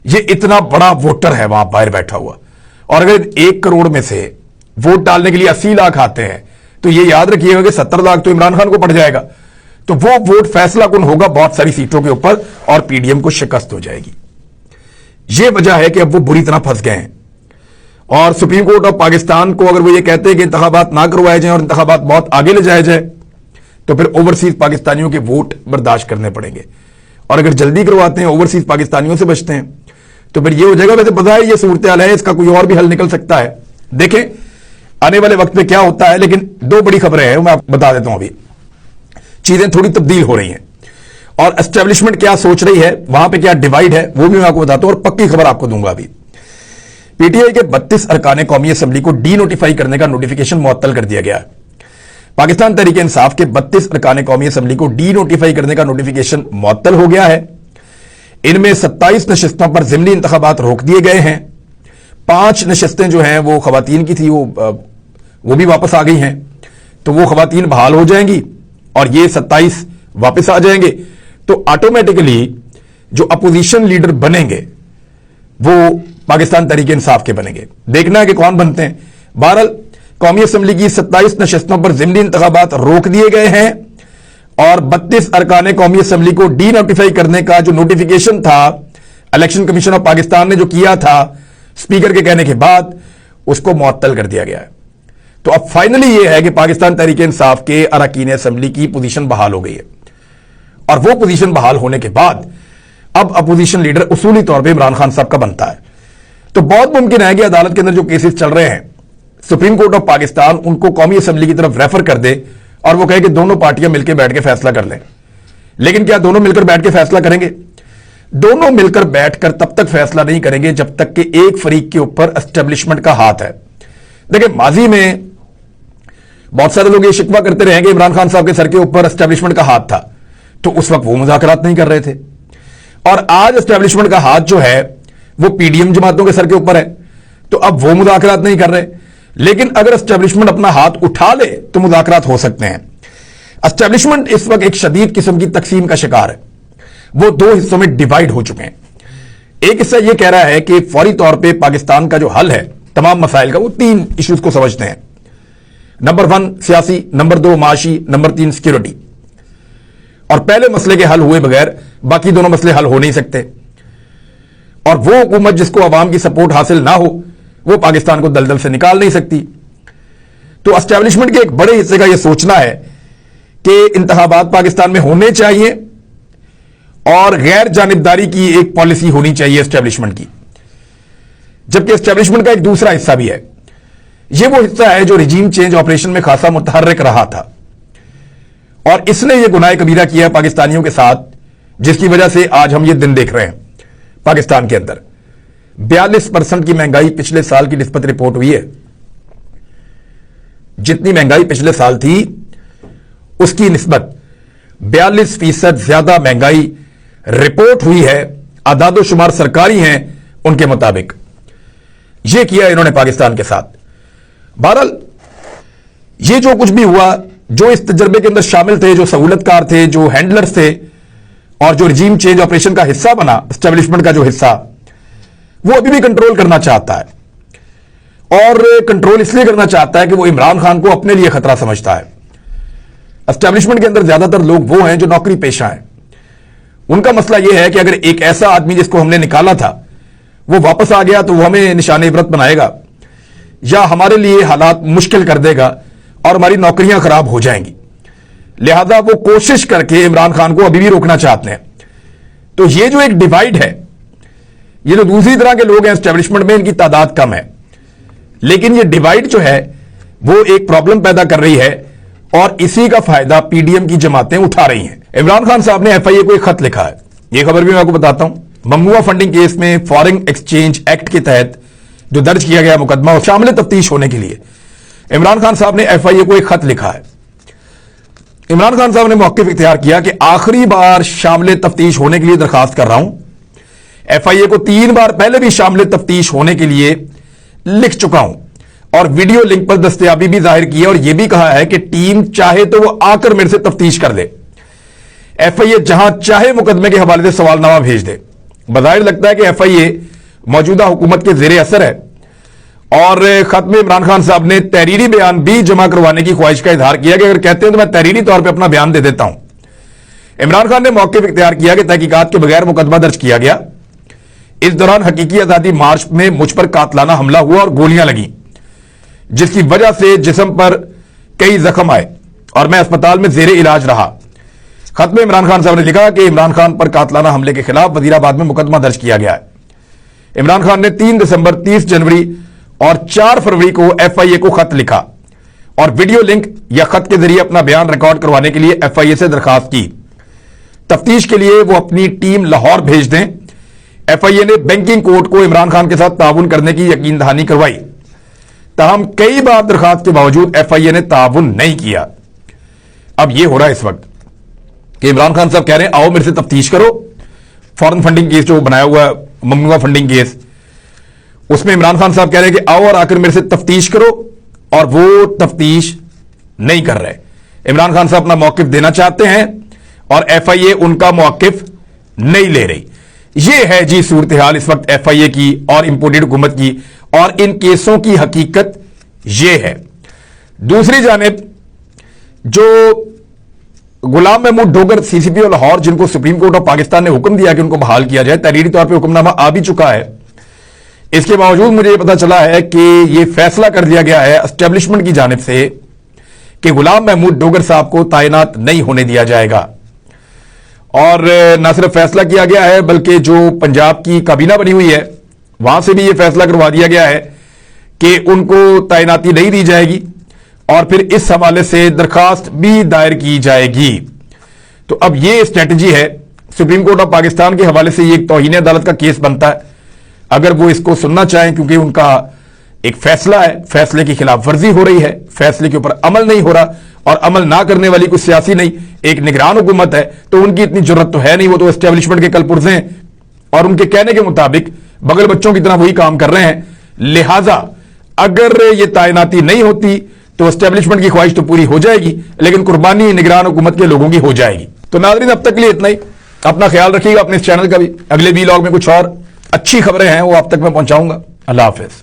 ये इतना बड़ा वोटर है वहां बाहर बैठा हुआ, और अगर 1 करोड़ में से वोट डालने के लिए 80 लाख आते हैं तो ये याद रखिएगा कि 70 लाख तो इमरान खान को पड़ जाएगा। तो वो वोट फैसला कुन होगा बहुत सारी सीटों के ऊपर और पीडीएम को शिकस्त हो जाएगी। ये वजह है कि अब वो बुरी तरह फंस गए हैं। और सुप्रीम कोर्ट ऑफ पाकिस्तान को अगर वो ये कहते हैं कि इंतखाबात ना करवाए जाएं और इंतखाबात बहुत आगे ले जाए जाए तो फिर ओवरसीज पाकिस्तानियों के वोट बर्दाश्त करने पड़ेंगे, और अगर जल्दी करवाते हैं ओवरसीज पाकिस्तानियों से बचते हैं तो फिर ये हो जाएगा। वैसे पता है ये सूरत हाल है, इसका कोई और भी हल निकल सकता है। देखें आने वाले वक्त में क्या होता है, लेकिन 2 बड़ी खबरें हैं मैं आपको बता देता हूं। अभी चीजें थोड़ी तब्दील हो रही हैं और एस्टेब्लिशमेंट क्या सोच रही है, वहां पे क्या डिवाइड है वो भी मैं आपको बताता हूं, और पक्की खबर आपको दूंगा। अभी पीटीआई के 32 अरकान कौमी असेंबली को डी नोटिफाई करने का नोटिफिकेशन मुअत्तल कर दिया गया है। पाकिस्तान तहरीक इंसाफ के 32 अरकान कौमी असेंबली को डी नोटिफाई करने का नोटिफिकेशन मुअत्तल हो गया है। इनमें 27 नशिस्तों पर ज़िमनी इंतखाबात रोक दिए गए हैं। 5 नशिस्तें जो हैं वो खवातीन की थी, वो भी वापस आ गई हैं, तो वो खवातीन बहाल हो जाएंगी और ये 27 वापस आ जाएंगे। तो ऑटोमेटिकली जो अपोजिशन लीडर बनेंगे वो पाकिस्तान तहरीक इंसाफ के बनेंगे। देखना है कि कौन बनते हैं। बहरहाल कौमी असेंबली की 27 नशिस्तों पर ज़िमनी इंतखाबात रोक दिए गए हैं और 32 अरकान कौमी असेंबली को डी नोटिफाई करने का जो नोटिफिकेशन था इलेक्शन कमीशन ऑफ पाकिस्तान ने जो किया था स्पीकर के कहने के बाद, उसको मुअत्तल कर दिया गया है। तो अब फाइनली यह है कि पाकिस्तान तहरीक इंसाफ के अरकान असेंबली की पोजीशन बहाल हो गई है, और वो पोजीशन बहाल होने के बाद अब अपोजिशन लीडर उसूली तौर पर इमरान खान साहब का बनता है। तो बहुत मुमकिन है कि अदालत के अंदर जो केसेस चल रहे हैं सुप्रीम कोर्ट ऑफ पाकिस्तान उनको कौमी असेंबली की तरफ रेफर कर दे और वो कहे कि दोनों पार्टियां मिलकर बैठ के फैसला कर लें। लेकिन क्या दोनों मिलकर बैठ के फैसला करेंगे? दोनों मिलकर बैठकर तब तक फैसला नहीं करेंगे जब तक कि एक फरीक के ऊपर एस्टेब्लिशमेंट का हाथ है। देखिए माजी में बहुत सारे लोग ये शिकवा करते रहे कि इमरान खान साहब के सर के ऊपर एस्टेब्लिशमेंट का हाथ था, तो उस वक्त वो मुज़ाकरात नहीं कर रहे थे। और आज एस्टेब्लिशमेंट का हाथ जो है वो पीडीएम जमातों के सर के ऊपर है, तो अब वो मुज़ाकरात नहीं कर रहे। लेकिन अगर एस्टेब्लिशमेंट अपना हाथ उठा ले तो मुज़ाकरात हो सकते हैं। एस्टेब्लिशमेंट इस वक्त एक शदीद किस्म की तकसीम का शिकार है। वो 2 हिस्सों में डिवाइड हो चुके हैं। एक हिस्सा यह कह रहा है कि फौरी तौर पे पाकिस्तान का जो हल है तमाम मसाइल का, वो 3 इश्यूज को समझते हैं। नंबर 1 सियासी, नंबर 2 माशी, नंबर 3 सिक्योरिटी। और पहले मसले के हल हुए बगैर बाकी दोनों मसले हल हो नहीं सकते, और वो हुकूमत जिसको अवाम की सपोर्ट हासिल ना हो वो पाकिस्तान को दलदल से निकाल नहीं सकती। तो एस्टेब्लिशमेंट के एक बड़े हिस्से का यह सोचना है कि इंतखाबात पाकिस्तान में होने चाहिए और गैर जानिबदारी की एक पॉलिसी होनी चाहिए एस्टेब्लिशमेंट की। जबकि एस्टेब्लिशमेंट का एक दूसरा हिस्सा भी है। यह वो हिस्सा है जो रिजीम चेंज ऑपरेशन में खासा मुतहर्रिक रहा था, और इसने यह गुनाह कबीरा किया पाकिस्तानियों के साथ, जिसकी वजह से आज हम ये दिन देख रहे हैं। पाकिस्तान के अंदर 42% की महंगाई पिछले साल की निस्बत रिपोर्ट हुई है। जितनी महंगाई पिछले साल थी उसकी निस्बत 42% ज्यादा महंगाई रिपोर्ट हुई है। आदादो शुमार सरकारी हैं उनके मुताबिक। यह किया इन्होंने पाकिस्तान के साथ। बहरहाल यह जो कुछ भी हुआ, जो इस तजर्बे के अंदर शामिल थे, जो सहूलतकार थे, जो हैंडलर्स थे, और जो रिजीम चेंज ऑपरेशन का हिस्सा बना, एस्टेब्लिशमेंट का जो हिस्सा, वो अभी भी कंट्रोल करना चाहता है। और कंट्रोल इसलिए करना चाहता है कि वो इमरान खान को अपने लिए खतरा समझता है। एस्टेब्लिशमेंट के अंदर ज्यादातर लोग वो हैं जो नौकरी पेशा हैं। उनका मसला यह है कि अगर एक ऐसा आदमी जिसको हमने निकाला था वो वापस आ गया तो वो हमें निशाने इबरत बनाएगा या हमारे लिए हालात मुश्किल कर देगा और हमारी नौकरियां खराब हो जाएंगी। लिहाजा वो कोशिश करके इमरान खान को अभी भी रोकना चाहते हैं। तो ये जो एक डिवाइड है, ये जो दूसरी तरह के लोग हैं एस्टेब्लिशमेंट में, इनकी तादाद कम है, लेकिन ये डिवाइड जो है वो एक प्रॉब्लम पैदा कर रही है और इसी का फायदा पीडीएम की जमातें उठा रही हैं। इमरान खान साहब ने एफआईए को एक खत लिखा है। यह खबर भी मैं आपको बताता हूं। ममनुआ फंडिंग केस में फॉरेन एक्सचेंज एक्ट के तहत जो दर्ज किया गया मुकदमा और शामिल तफ्तीश होने के लिए इमरान खान साहब ने एफआईए को एक खत लिखा है। इमरान खान साहब ने मौक़िफ़ इख्तियार किया कि आखिरी बार शामिल तफ्तीश होने के लिए दरखास्त कर रहा हूं। एफआईए को 3 बार पहले भी शामिल तफ्तीश होने के लिए लिख चुका हूं और वीडियो लिंक पर दस्तयाबी भी जाहिर की है और यह भी कहा है कि टीम चाहे तो वो आकर मेरे से तफ्तीश कर ले। एफआईए जहां चाहे मुकदमे के हवाले से सवालनामा भेज दे। बज़ाहिर लगता है कि FIA मौजूदा हुकूमत के ज़ेरे असर है और खत में इमरान खान साहब ने तहरीरी बयान भी जमा करवाने की ख्वाहिश का इजहार किया कि अगर कहते हैं तो मैं तहरीरी तौर पर अपना बयान दे देता हूं। इमरान खान ने मौक़िफ़ इख्तियार किया कि तहकीकात के बगैर मुकदमा दर्ज किया गया। इस दौरान हकीकी आज़ादी मार्च में मुझ पर कातलाना हमला हुआ और गोलियां लगी, जिसकी वजह से जिस्म पर कई जख्म आए और मैं अस्पताल में ज़ेरे इलाज रहा। खत में इमरान खान साहब ने लिखा कि इमरान खान पर कातलाना हमले के खिलाफ वजीराबाद में मुकदमा दर्ज किया गया है। इमरान खान ने 3 दिसंबर, 30 जनवरी और 4 फरवरी को FIA को खत लिखा और वीडियो लिंक या खत के जरिए अपना बयान रिकॉर्ड करवाने के लिए FIA से दरखास्त की। तफ्तीश के लिए वो अपनी टीम लाहौर भेज दें। FIA ने बैंकिंग कोर्ट को इमरान खान के साथ ताउन करने की यकीन दहानी करवाई, ताहम कई बार दरखास्त के बावजूद FIA ने ताउन नहीं किया। अब यह हो रहा है इस वक्त कि इमरान खान साहब कह रहे हैं आओ मेरे से तफ्तीश करो। फॉरेन फंडिंग केस जो बनाया हुआ है, ममनुआ फंडिंग केस, उसमें इमरान खान साहब कह रहे हैं कि आओ और आकर मेरे से तफ्तीश करो, और वो तफ्तीश नहीं कर रहे। इमरान खान साहब अपना मौकिफ देना चाहते हैं और FIA उनका मौकिफ नहीं ले रही। ये है जी सूरत हाल इस वक्त FIA की और इंपोर्टेड हुकूमत की, और इन केसों की हकीकत ये है। दूसरी जानिब जो गुलाम महमूद डोगर CCPO लाहौर, जिनको सुप्रीम कोर्ट ऑफ पाकिस्तान ने हुक्म दिया कि उनको बहाल किया जाए, तहरीरी तौर पे हुक्मनामा आ भी चुका है, इसके बावजूद मुझे यह पता चला है कि यह फैसला कर दिया गया है एस्टेब्लिशमेंट की जानिब से कि गुलाम महमूद डोगर साहब को तैनात नहीं होने दिया जाएगा। और न सिर्फ फैसला किया गया है बल्कि जो पंजाब की काबीना बनी हुई है वहां से भी यह फैसला करवा दिया गया है कि उनको तैनाती नहीं दी जाएगी, और फिर इस हवाले से दरखास्त भी दायर की जाएगी। तो अब यह स्ट्रेटजी है सुप्रीम कोर्ट ऑफ पाकिस्तान के हवाले से। ये एक तौहीन अदालत का केस बनता है अगर वो इसको सुनना चाहें, क्योंकि उनका एक फैसला है, फैसले की खिलाफ वर्जी हो रही है, फैसले के ऊपर अमल नहीं हो रहा, और अमल ना करने वाली कोई सियासी नहीं, एक निगरान हुकूमत है, तो उनकी इतनी जरूरत तो है नहीं। वो तो एस्टेब्लिशमेंट के कलपुर्जे हैं और उनके कहने के मुताबिक बगल बच्चों की तरह वही काम कर रहे हैं। लिहाजा अगर ये तैनाती नहीं होती तो एस्टेब्लिशमेंट की ख्वाहिश तो पूरी हो जाएगी, लेकिन कुर्बानी निगरान हुकूमत के लोगों की हो जाएगी। तो नाज़रीन, अब तक के लिए इतना ही। अपना ख्याल रखिएगा, अपने इस चैनल का भी। अगले वीलॉग में कुछ और अच्छी खबरें हैं वो आप तक मैं पहुंचाऊंगा। अल्लाह हाफिज।